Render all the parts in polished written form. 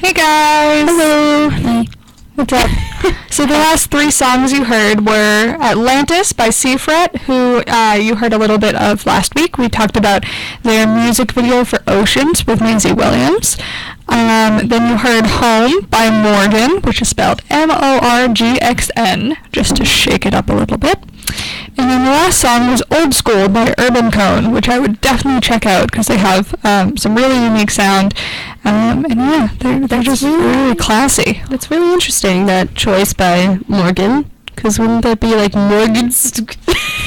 Hey guys! Hello! Hi. What's up? So the last three songs you heard were Atlantis by Seafret, who you heard a little bit of last week. We talked about their music video for Oceans with Maisie Williams. Then you heard Home by Morgan, which is spelled Morgxn, just to shake it up a little bit. And then the last song was Old School by Urban Cone, which I would definitely check out because they have some really unique sound. And yeah, they're just really classy. That's really interesting, that choice by Morgan, because wouldn't that be like Morgan's?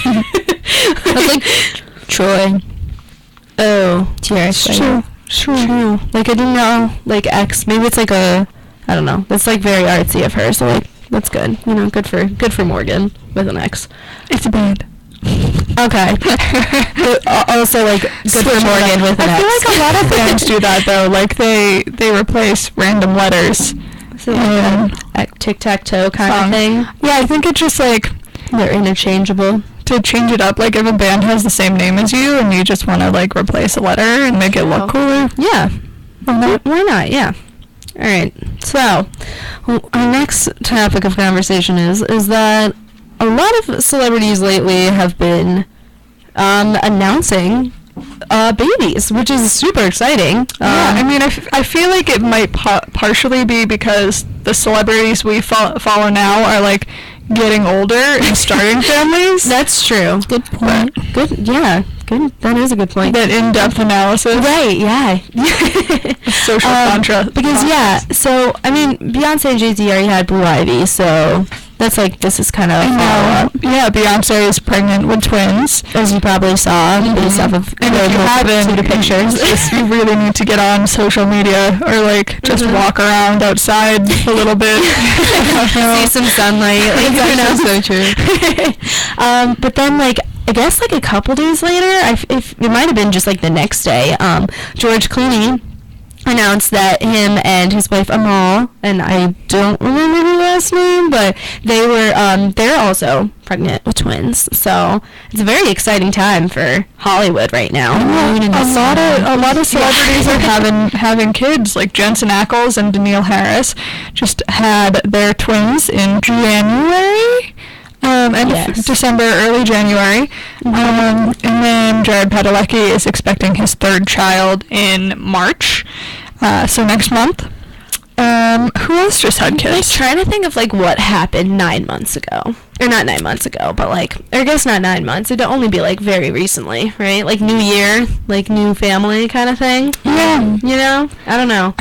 That's like Troy. Oh, T-R-X. True. Like, I didn't know, like, X. Maybe it's like I don't know. That's like very artsy of her, so like, that's good. You know, good for Morgan with an X. It's a band. Okay. Also, like, good for Morgan with an X. I feel like a lot of bands do that, though. Like, they replace random letters. So, like, tic-tac-toe kind of thing. Yeah, I think it's just, like, they're interchangeable. To change it up, like, if a band has the same name as you and you just want to, like, replace a letter and make it look cooler. Yeah. Why not? Yeah. All right. So, our next topic of conversation is that a lot of celebrities lately have been announcing babies, which is super exciting. Yeah, I mean, I feel like it might partially be because the celebrities we follow now are, like, getting older and starting families. That's true. Good point. Good. That is a good point. That in-depth analysis. Right, yeah. Social contrast. Because, so, I mean, Beyonce and Jay-Z already had Blue Ivy, so that's like, this is kind of follow-up. Yeah, Beyonce is pregnant with twins, as you probably saw based off of and if you haven't, the pictures. You really need to get on social media or, like, just walk around outside a little bit. See some sunlight. Like, that's so true. But then, like, I guess, like, a couple days later, if it might have been just, like, the next day, George Clooney announced that him and his wife Amal, and I don't remember her last name, but they're also pregnant with twins. So it's a very exciting time for Hollywood right now. A lot of celebrities are having kids, like Jensen Ackles and Danielle Harris just had their twins in January. End of December, early January. And then Jared Padalecki is expecting his third child in March, so next month. Who else just had kids? I'm trying to think of, like, what happened 9 months ago. Or not 9 months ago, but, like, I guess not 9 months. It'd only be, like, very recently, right? Like, new year, like, new family kind of thing. Yeah. You know? I don't know.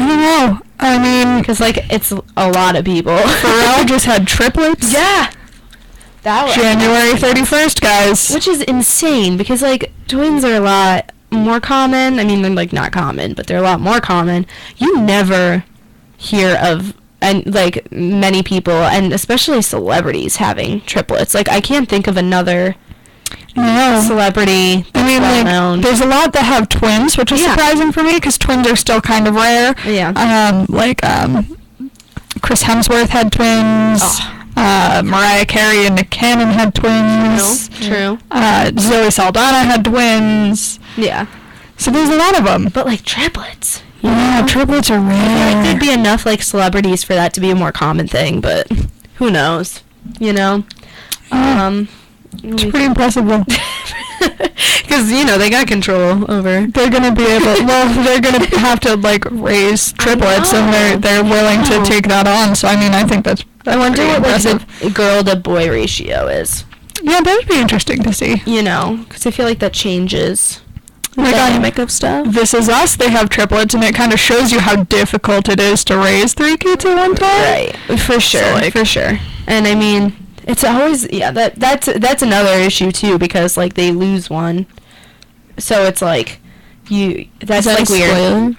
I mean, because, like, it's a lot of people. Pharrell just had triplets. Yeah. That was January 31st, guys. Which is insane, because, like, twins are a lot more common. I mean, they're, like, not common, but they're a lot more common. You never hear of, and, like, many people, and especially celebrities, having triplets. Like, I can't think of another celebrity that's well-known. There's a lot that have twins, which is surprising for me, because twins are still kind of rare. Yeah. Chris Hemsworth had twins. Oh. Mariah Carey and Nick Cannon had twins. True. Zoe Saldana had twins. Yeah. So there's a lot of them. But, like, triplets. Yeah, triplets are rare. I feel like there'd be enough, like, celebrities for that to be a more common thing, but who knows? You know? It's pretty impressive, though. Because, you know, they got control over. They're going to be able, they're going to have to, like, raise triplets, and they're willing to take that on. So, I mean, I think that's I wonder what, like, the girl-to-boy ratio is. Yeah, that would be interesting to see. You know, because I feel like that changes the like dynamic of stuff. This Is Us, they have triplets, and it kind of shows you how difficult it is to raise 3 kids at one time. Right, for sure, So, for sure. And, I mean, it's always, that's another issue, too, because, like, they lose one. So it's, like, that's, like, weird.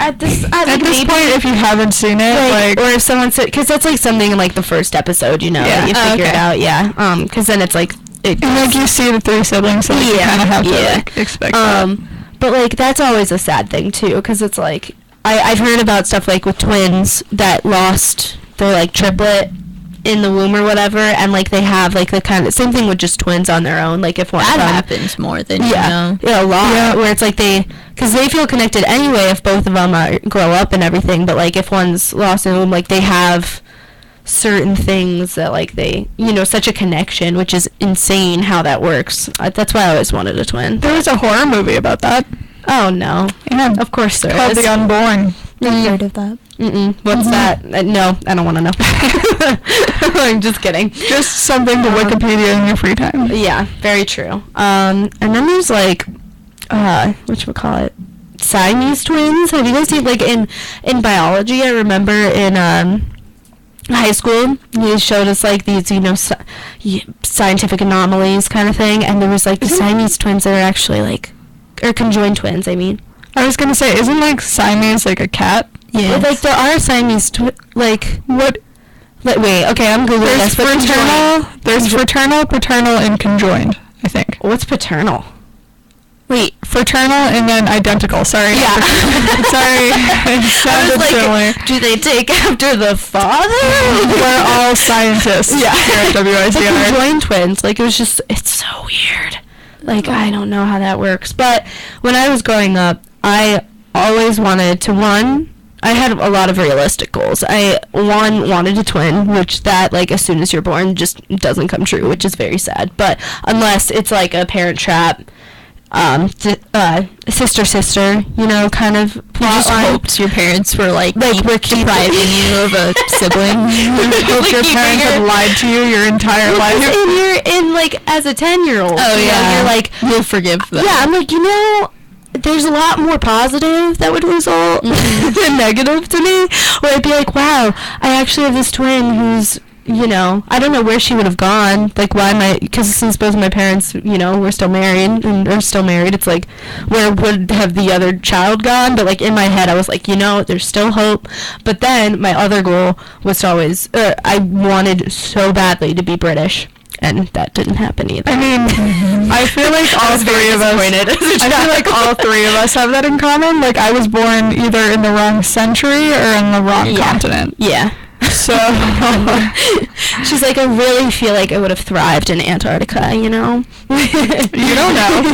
At this point, if you haven't seen it, like, or if someone said, because that's, like, something in, like, the first episode, you know, that you figure it out, because then it's, like, and, like, you see the 3 siblings, so you kind of have to, like, expect that. But, like, that's always a sad thing, too, because it's, like, I've heard about stuff, like, with twins that lost their, like, triplet in the womb or whatever, and like they have like the kind of same thing with just twins on their own. Like if one That happens more than you know. Yeah, a lot. Where it's like because they feel connected anyway if both of them grow up and everything. But like if one's lost in the womb, like they have certain things that like they, such a connection, which is insane how that works. That's why I always wanted a twin. There was a horror movie about that. Oh no. Yeah. Of course there Called is. The Unborn. Never heard of that. What's that? No, I don't want to know. I'm just kidding. Just something to Wikipedia in your free time. Yeah, very true. And then there's like, whatchamacallit? Siamese twins. Have you guys seen, like, in biology, I remember in high school, they showed us, like, these, scientific anomalies kind of thing, and there was, like, the Siamese twins that are actually, like, or conjoined twins, I mean. I was gonna say, isn't, like, Siamese, like, a cat? Yeah. Like, there are Siamese like, what? Like, wait, okay, I'm Googling There's this. But fraternal, paternal, and conjoined, I think. What's paternal? Wait, fraternal and then identical. Sorry. Yeah. Sorry. It sounded similar. Do they take after the father? We're all scientists here at The WICR. conjoined twins, like, it's so weird. Like, I don't know how that works. But when I was growing up, I always wanted to, I had a lot of realistic goals. I wanted a twin, which that, like, as soon as you're born just doesn't come true, which is very sad. But unless it's like a Parent Trap, sister, kind of You plot just line. hoped your parents were like we're depriving you of a sibling. Hope your parents have lied to you your entire life. And you're in, like, as a 10-year-old. Oh, yeah. You're like, You'll forgive them. yeah, I'm like, there's a lot more positive that would result than negative to me. Where I'd be like, wow, I actually have this twin who's, I don't know where she would have gone. Like, because since both of my parents, were still married and are still married, it's like, where would have the other child gone? But, like, in my head, I was like, there's still hope. But then my other goal was to always, I wanted so badly to be British. And that didn't happen either. I mean, I feel like all three of us. I feel like all three of us have that in common. Like, I was born either in the wrong century or in the wrong continent. Yeah. So she's like, I really feel like I would have thrived in Antarctica, You don't know.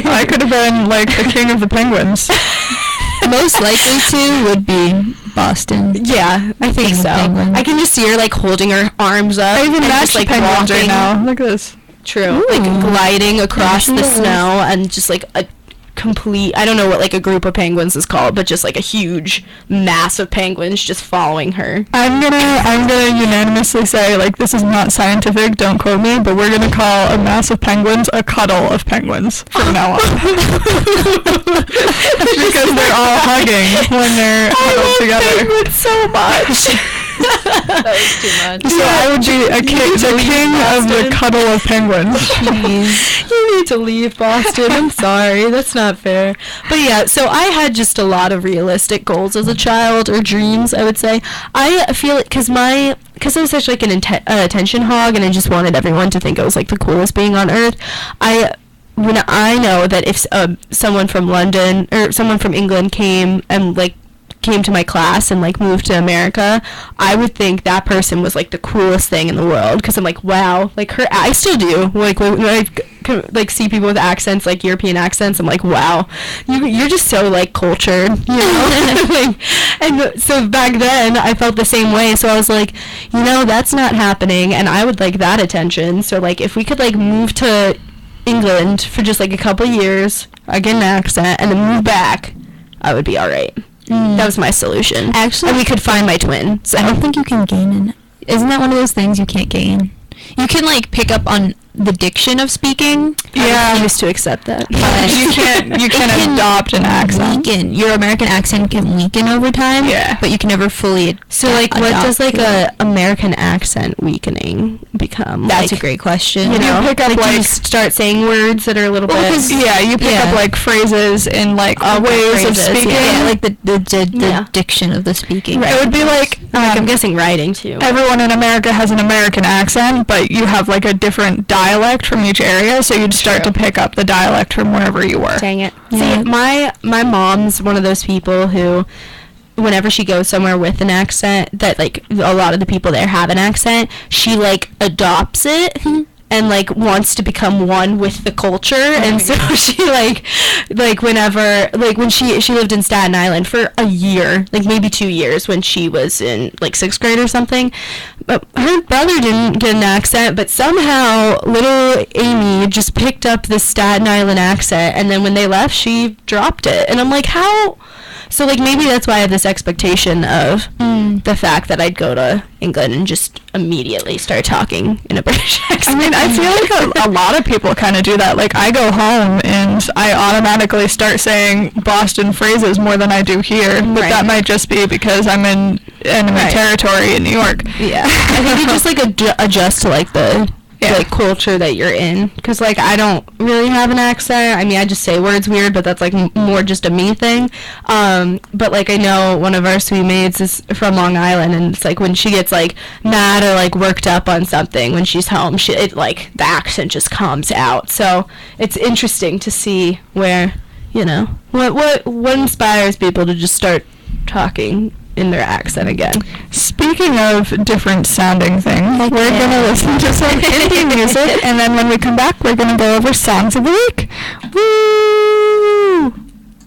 I could have been like the king of the penguins. Most likely to would be Boston. Yeah, I think King of so. penguins. I can just see her, like, holding her arms up. I even and match just, like, penguins right walking. now. Look at this. True. Like, gliding across the snow and just, like, a complete, I don't know what, like, a group of penguins is called, but just, like, a huge mass of penguins just following her. I'm gonna unanimously say, like, this is not scientific, don't quote me, but we're gonna call a mass of penguins a cuddle of penguins from now on. Because they're all hugging when they're huddled together. Penguins so much. That was too much. So I would be the king of the cuddle of penguins. You need to leave Boston. I'm sorry. That's not fair. But yeah, so I had just a lot of realistic goals as a child, or dreams, I would say. I feel it because I was such, like, an attention hog, and I just wanted everyone to think I was, like, the coolest being on earth. When I know that if someone from London or someone from England came to my class and, like, moved to America, I would think that person was, like, the coolest thing in the world, because I'm like, wow, like, I still do, like, when I like see people with accents, like European accents, I'm like, wow, you're just so, like, cultured, like, and so back then I felt the same way, so I was like, that's not happening, and I would like that attention, so, like, if we could, like, move to England for just, like, a couple years, I get an accent, and then move back, I would be alright. That was my solution. Actually, and we could find my twin. So. I don't think you can gain an... Isn't that one of those things you can't gain? You can, like, pick up on the diction of speaking. I used to accept that. You can't adopt an accent. Your American accent can weaken over time. Yeah. But you can never fully So, like, what does, like, a American accent weakening become? That's like, a great question. You pick up, like, like, you start saying words that are a little bit... you pick up, like, phrases in, like, ways of speaking. Yeah, like the diction of the speaking. Right. It would be like I'm guessing writing, too. Everyone in America has an American accent, but you have, like, a different dialect from each area, so you'd start to pick up the dialect from wherever you were. Dang it. Yeah. See, my mom's one of those people who whenever she goes somewhere with an accent that like a lot of the people there have an accent, she like adopts it and like wants to become one with the culture. And so she like whenever like when she lived in Staten Island for a year, like maybe 2 years, when she was in like 6th grade or something. But her brother didn't get an accent, but somehow little Amy just picked up this Staten Island accent, and then when they left, she dropped it. And I'm like, how? So like maybe that's why I have this expectation of the fact that I'd go to England and just immediately start talking in a British accent. I mean, I feel like a lot of people kind of do that. Like, I go home and I automatically start saying Boston phrases more than I do here. But that might just be because I'm in enemy territory in New York. Yeah. I think you just, like, adjust to, like, the like culture that you're in, because like I don't really have an accent. I mean, I just say words weird, but that's like more just a me thing. But like I know one of our suite mates is from Long Island, and it's like when she gets like mad or like worked up on something when she's home, it like the accent just comes out. So it's interesting to see where, you know, what inspires people to just start talking in their accent again. Speaking of different sounding things, we're going to listen to some indie music, and then when we come back, we're going to go over songs of the week. Woo!